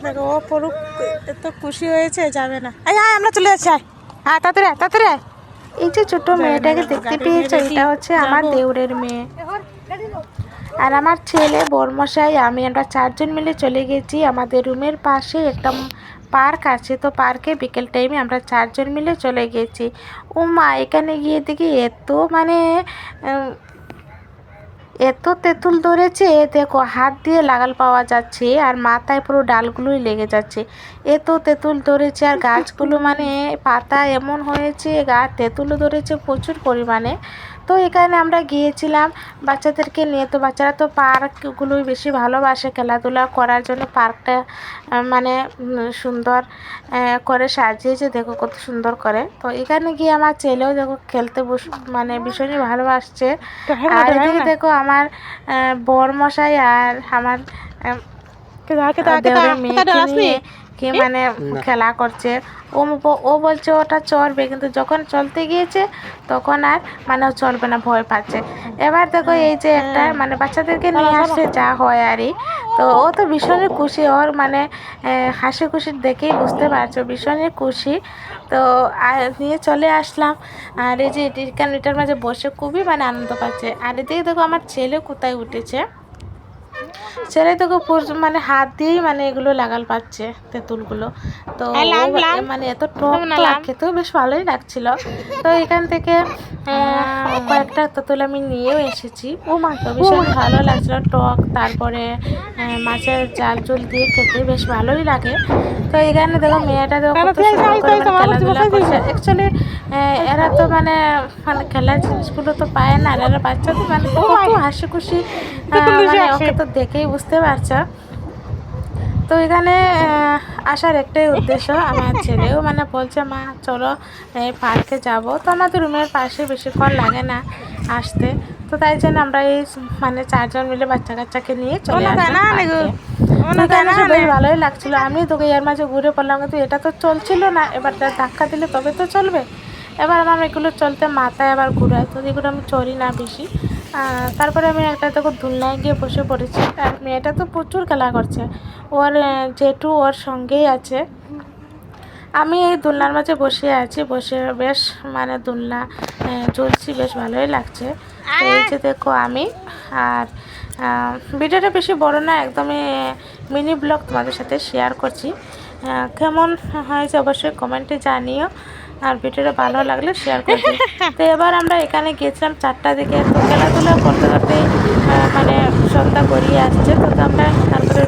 দেখো ও পড়ুক, এত খুশি হয়েছে যাবে না। আয় আয় আমরা চলে যাচ্ছি, আয় হ্যাঁ তাড়াতাড়ি আয়, তাড়াতাড়ি আয়। এই যে ছোট মেয়েটাকে দেখতে পেয়েছো, এটা হচ্ছে আমার দেওরের মেয়ে। আর আমার ছেলে, বরমশাই, আমরা চারজন মিলে চলে গেছি আমাদের রুমের পাশে একটা পার্ক আছে, তো পার্কে বিকেল টাইমে আমরা চারজন মিলে চলে গেছি। ও মা, এখানে গিয়ে দেখি এত মানে এত তেঁতুল ধরেছে, দেখো হাত দিয়ে লাগাল পাওয়া যাচ্ছে আর মাথায় পুরো ডালগুলোই লেগে যাচ্ছে। এত তেঁতুল ধরেছে আর গাছগুলো মানে পাতা এমন হয়েছে, গাছ তেঁতুলও ধরেছে প্রচুর পরিমাণে। তো এখানে আমরা গিয়েছিলাম বাচ্চাদেরকে নিয়ে। তো বাচ্চারা তো পার্কগুলোই বেশি ভালোবাসে, খেলাধুলা করার জন্য পার্কটা মানে সুন্দর করে সাজিয়েছে, দেখো কত সুন্দর করে। তো এখানে গিয়ে আমার ছেলেও দেখো খেলতে মানে ভীষণই ভালোবাসছে। আর এদিকে দেখো আমার বরমশাই আর আমার দেওরের মেয়েকে নিয়ে কি মানে খেলা করছে। ও বলছে ওটা চড়বে, কিন্তু যখন চলতে গিয়েছে তখন আর মানে ও চলবে না, ভয় পাচ্ছে। এবার দেখো এই যে একটা মানে বাচ্চাদেরকে নিয়ে আসছে যা হয় আরই। তো ও তো ভীষণই খুশি, ওর মানে হাসি খুশি দেখেই বুঝতে পারছো ভীষণই খুশি। তো নিয়ে চলে আসলাম। আর এই যে এটার মাঝে বসে খুবই মানে আনন্দ পাচ্ছে। আর এদিকে দেখো আমার ছেলে কোথায় উঠেছে, ছেলে তোকে মানে হাত দিয়েই মানে এগুলো লাগাল পাচ্ছে তেঁতুলগুলো। তো মানে এত টক তো আর খেতেও বেশ ভালোই লাগছিল। তো এখান থেকে কয়েকটা তেঁতুল আমি নিয়েও এসেছি। তো ভীষণ ভালো লাগছিল, টক, তারপরে মাছের জাল জল দিয়ে খেতে বেশ ভালোই লাগে। তো এখানে দেখো মেয়েটা দেখো কত সুন্দর করে মানে খেলাধুলা করছে। অ্যাকচুয়ালি এরা তো মানে মানে খেলার জিনিসগুলো তো পায় না, এরা বাচ্চা তো মানে কত হাসি খুশি, মানে ওকে তো দেখেই বুঝতে পারছো। তো এখানে আসার একটাই উদ্দেশ্য, আমার ছেলেও মানে বলছে মা চলো পার্কে যাব। তো আমাদের রুমের পাশে বেশিক্ষণ লাগে না আসতে, তো তাই জন্য আমরা এই মানে চারজন মিলে বাচ্চা কাচ্চাকে নিয়ে চলে আসলাম পার্কে। তো এখানে এসে বেশ ভালোই লাগছিলো। আমি তোকে এর মাঝে ঘুরে পড়লাম, কিন্তু এটা তো চলছিল না, এবার ধাক্কা দিলে তবে তো চলবে। এবার আমার এগুলো চলতে মাথায় আবার ঘুরায়, তো এগুলো আমি চড়ি না বেশি। তারপরে আমি একটা দেখো দোলনায় গিয়ে বসে পড়েছি। আর মেয়েটা তো প্রচুর খেলা করছে, ওর জেঠু ওর সঙ্গেই আছে। আমি এই দোলনার মাঝে বসে আছি, বসে বেশ মানে দোলনা চলছি, বেশ ভালোই লাগছে। তো এই যে দেখো আমি, আর ভিডিওটা বেশি বড় না, একদমই মিনি ব্লগ তোমাদের সাথে শেয়ার করছি। কেমন হয়েছে অবশ্যই কমেন্টে জানিও, আর ভিডিওটা ভালো লাগলে শেয়ার করে দিও। তো এবার আমরা এখানে গেছিলাম 4টার দিকে। তো খেলাধুলা করতে করতে মানে সন্ধ্যা গড়িয়ে আসছে। তো আমরা তারপরে